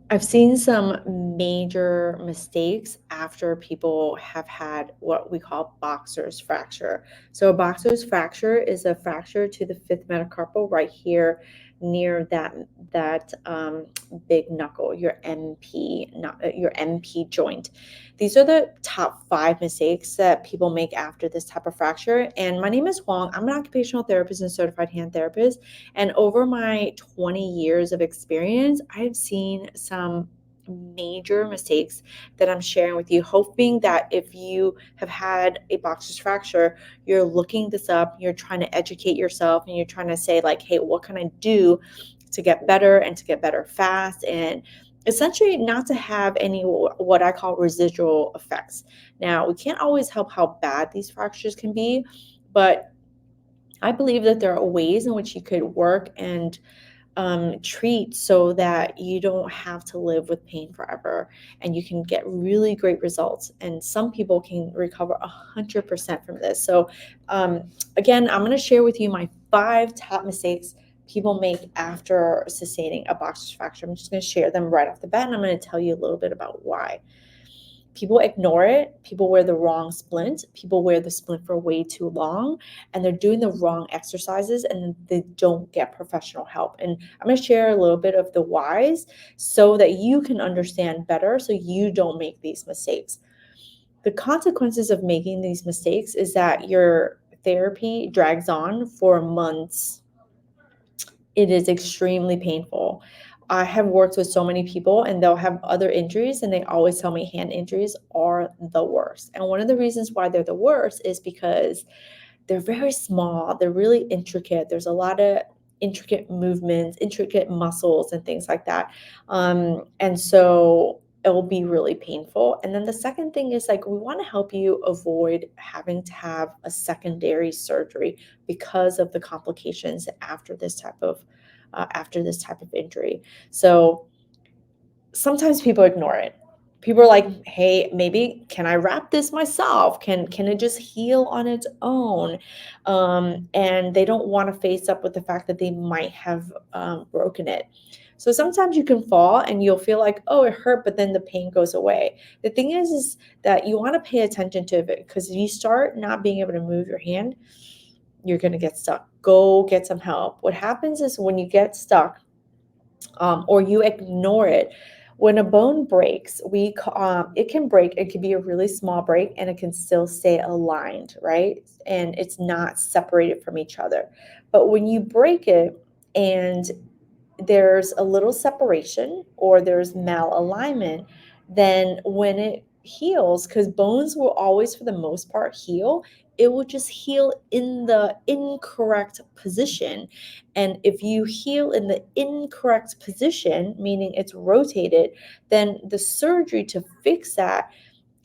I've seen some major mistakes after people have had what we call boxer's fracture. So, a boxer's fracture is a fracture to the fifth metacarpal right here near that big knuckle, your MP, not your MP joint. These are the top five mistakes that people make after this type of fracture. And my name is Huang. I'm an occupational therapist and certified hand therapist. And over my 20 years of experience, I've seen some major mistakes that I'm sharing with you, hoping that if you have had a boxer's fracture, you're looking this up, you're trying to educate yourself, and you're trying to say, like, hey, what can I do to get better and to get better fast? And essentially not to have any what I call residual effects. Now, we can't always help how bad these fractures can be, but I believe that there are ways in which you could work and treat so that you don't have to live with pain forever and you can get really great results. And some people can recover 100% from this. So, again, I'm going to share with you my five top mistakes people make after sustaining a boxer's fracture. I'm just going to share them right off the bat, and I'm going to tell you a little bit about why. People ignore it. People wear the wrong splint. People wear the splint for way too long, and they're doing the wrong exercises, and they don't get professional help. And I'm going to share a little bit of the whys so that you can understand better so you don't make these mistakes. The consequences of making these mistakes is that your therapy drags on for months. It is extremely painful. I have worked with so many people and they'll have other injuries, and they always tell me hand injuries are the worst. And one of the reasons why they're the worst is because they're very small, they're really intricate. There's a lot of intricate movements, intricate muscles, and things like that. And so it will be really painful. And then the second thing is, like, we want to help you avoid having to have a secondary surgery because of the complications after this type of injury. So sometimes people ignore it. People are like, hey, maybe can I wrap this myself? Can it just heal on its own? And they don't want to face up with the fact that they might have broken it. So sometimes you can fall and you'll feel like, oh, it hurt, but then the pain goes away. The thing is that you want to pay attention to it, because if you start not being able to move your hand, you're going to get stuck. Go get some help. What happens is when you get stuck, or you ignore it. When a bone breaks, it can break. It can be a really small break, and it can still stay aligned, right? And it's not separated from each other. But when you break it and there's a little separation or there's malalignment, then when it heals, because bones will always, for the most part, heal, it will just heal in the incorrect position. And if you heal in the incorrect position, meaning it's rotated, then the surgery to fix that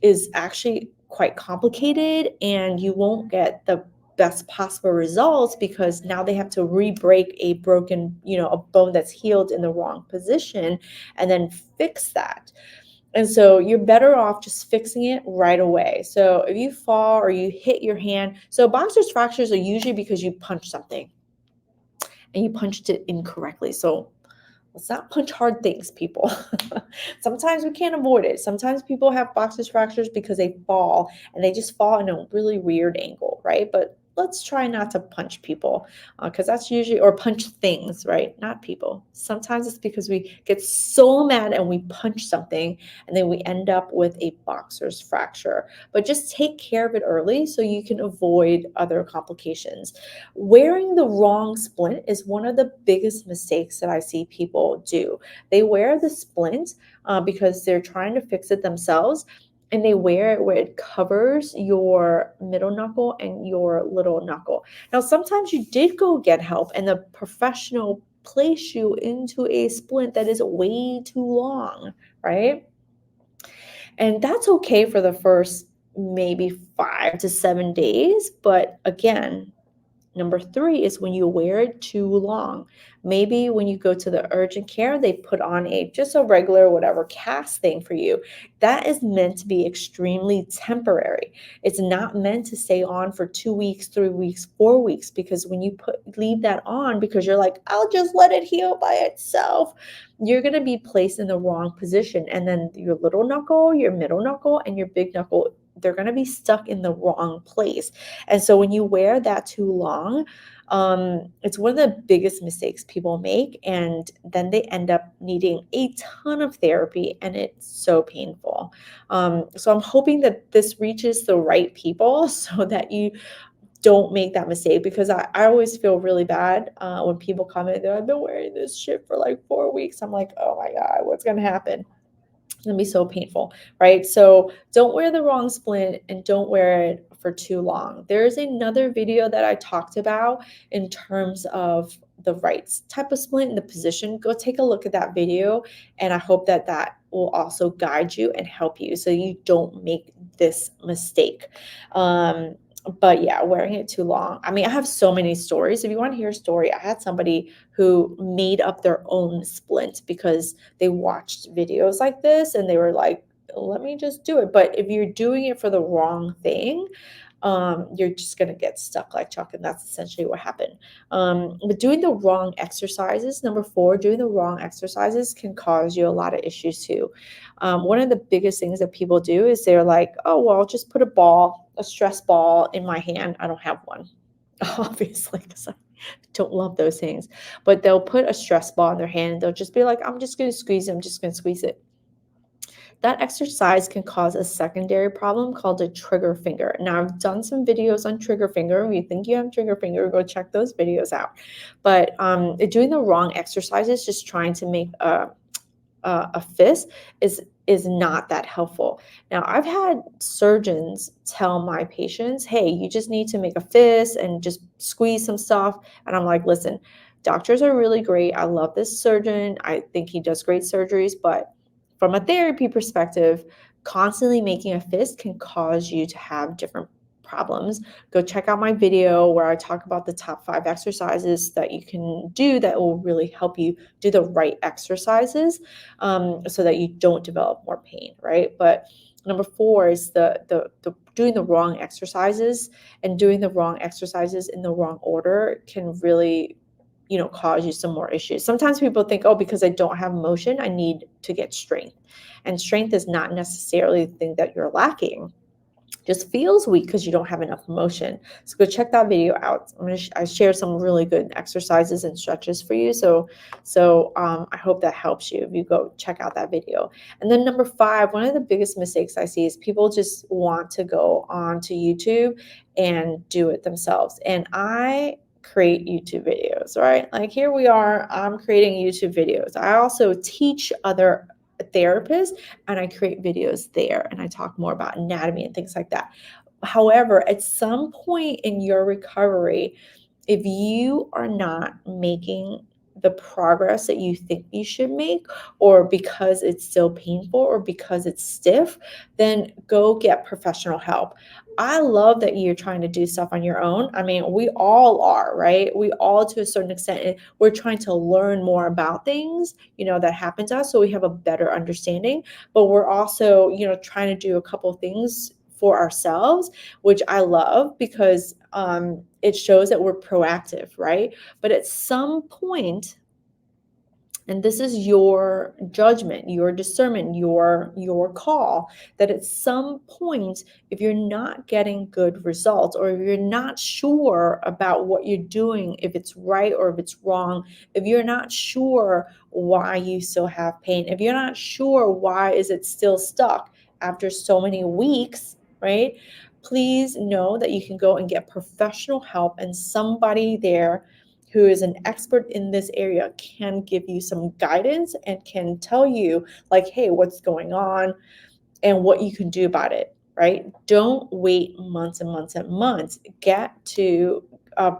is actually quite complicated, and you won't get the best possible results because now they have to re-break a broken, a bone that's healed in the wrong position and then fix that. And so you're better off just fixing it right away. So if you fall or you hit your hand, so boxer's fractures are usually because you punch something and you punched it incorrectly. So let's not punch hard things, people. Sometimes we can't avoid it. Sometimes people have boxer's fractures because they fall, and they just fall in a really weird angle, right? But let's try not to punch people, because that's usually, or punch things, right? Not people. Sometimes it's because we get so mad and we punch something, and then we end up with a boxer's fracture. But just take care of it early so you can avoid other complications. Wearing the wrong splint is one of the biggest mistakes that I see people do. They wear the splint because they're trying to fix it themselves, and they wear it where it covers your middle knuckle and your little knuckle. Now, sometimes you did go get help, and the professional place you into a splint that is way too long, right? And that's okay for the first maybe 5 to 7 days. But again, Number three is when you wear it too long. Maybe when you go to the urgent care, they put on a just a regular whatever cast thing for you. That is meant to be extremely temporary. It's not meant to stay on for 2 weeks, 3 weeks, 4 weeks, because when you leave that on because you're like, I'll just let it heal by itself, you're going to be placed in the wrong position. And then your little knuckle, your middle knuckle, and your big knuckle, they're going to be stuck in the wrong place. And so when you wear that too long, it's one of the biggest mistakes people make. And then they end up needing a ton of therapy, and it's so painful. So I'm hoping that this reaches the right people so that you don't make that mistake, because I always feel really bad when people comment that I've been wearing this shit for like 4 weeks. I'm like, oh my God, what's going to happen? It's going to be so painful, right? So don't wear the wrong splint and don't wear it for too long. There's another video that I talked about in terms of the right type of splint and the position. Go take a look at that video, and I hope that that will also guide you and help you so you don't make this mistake. But yeah, wearing it too long. I mean, I have so many stories. If you want to hear a story, I had somebody who made up their own splint because they watched videos like this and they were like, let me just do it. But if you're doing it for the wrong thing, you're just going to get stuck like Chuck. And that's essentially what happened. But doing the wrong exercises, number four, doing the wrong exercises can cause you a lot of issues too. One of the biggest things that people do is they're like, oh, well, I'll just put a stress ball in my hand. I don't have one, obviously, because I don't love those things. But they'll put a stress ball in their hand and they'll just be like, I'm just going to squeeze it. I'm just going to squeeze it. That exercise can cause a secondary problem called a trigger finger. Now, I've done some videos on trigger finger. If you think you have trigger finger, go check those videos out. But doing the wrong exercises, just trying to make a fist is not that helpful. Now, I've had surgeons tell my patients, hey, you just need to make a fist and just squeeze some stuff. And I'm like, listen, doctors are really great. I love this surgeon. I think he does great surgeries. But from a therapy perspective, constantly making a fist can cause you to have different problems. Go check out my video where I talk about the top 5 exercises that you can do that will really help you do the right exercises, so that you don't develop more pain, right? But number 4 is the doing the wrong exercises, and doing the wrong exercises in the wrong order can really cause you some more issues. Sometimes people think, oh, because I don't have motion, I need to get strength. And strength is not necessarily the thing that you're lacking. Just feels weak because you don't have enough motion. So go check that video out. I share some really good exercises and stretches for you. So I hope that helps you if you go check out that video. And then number 5, one of the biggest mistakes I see is people just want to go onto YouTube and do it themselves. And I create YouTube videos, right? Like here we are, I'm creating YouTube videos. I also teach other therapists and I create videos there and I talk more about anatomy and things like that. However, at some point in your recovery, if you are not making the progress that you think you should make, or because it's still painful or because it's stiff, then go get professional help. I love that you're trying to do stuff on your own. I mean, we all are, right? We all, to a certain extent, we're trying to learn more about things, that happen to us so we have a better understanding. But we're also, trying to do a couple things for ourselves, which I love because it shows that we're proactive, right? But at some point, and this is your judgment, your discernment, your call, that at some point, if you're not getting good results, or if you're not sure about what you're doing, if it's right or if it's wrong, if you're not sure why you still have pain, if you're not sure why is it still stuck after so many weeks, right? Please know that you can go and get professional help, and somebody there who is an expert in this area can give you some guidance and can tell you like, hey, what's going on and what you can do about it, right? Don't wait months and months and months. Get to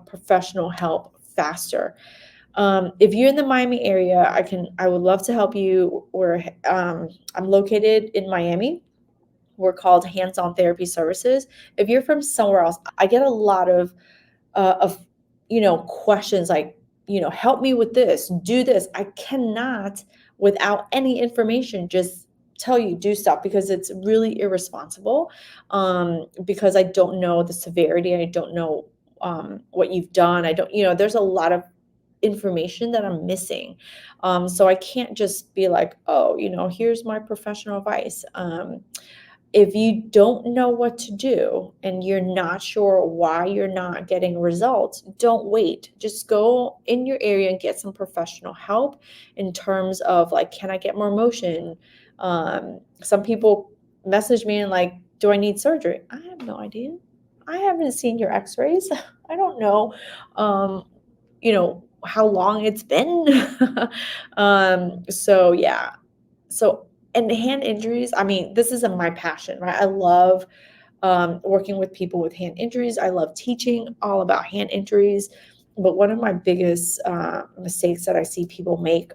professional help faster. If you're in the Miami area, I would love to help you. I'm located in Miami. We're called Hands-On Therapy Services. If you're from somewhere else, I get a lot of questions like, help me with this, do this. I cannot, without any information, just tell you do stuff, because it's really irresponsible. Because I don't know the severity, I don't know what you've done. I don't, there's a lot of information that I'm missing. So I can't just be like, oh, here's my professional advice. If you don't know what to do and you're not sure why you're not getting results, don't wait. Just go in your area and get some professional help in terms of like, can I get more motion? Some people message me and like, do I need surgery? I have no idea. I haven't seen your x-rays. I don't know, how long it's been. So yeah. So, and hand injuries, I mean, this is my passion, right? I love working with people with hand injuries. I love teaching all about hand injuries. But one of my biggest mistakes that I see people make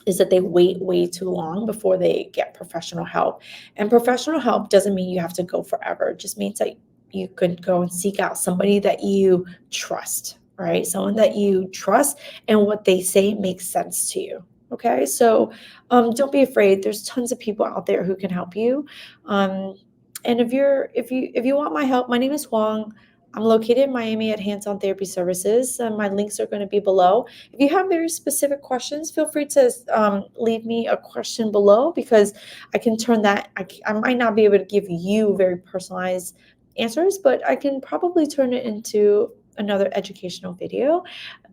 is that they wait way too long before they get professional help. And professional help doesn't mean you have to go forever. It just means that you could go and seek out somebody that you trust, right? Someone that you trust and what they say makes sense to you. Okay, so don't be afraid. There's tons of people out there who can help you. And if you want my help, my name is Huang. I'm located in Miami at Hands On Therapy Services. My links are going to be below. If you have very specific questions, feel free to leave me a question below, because I can turn that. I might not be able to give you very personalized answers, but I can probably turn it into another educational video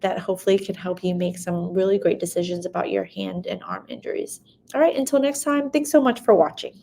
that hopefully can help you make some really great decisions about your hand and arm injuries. All right, until next time, thanks so much for watching.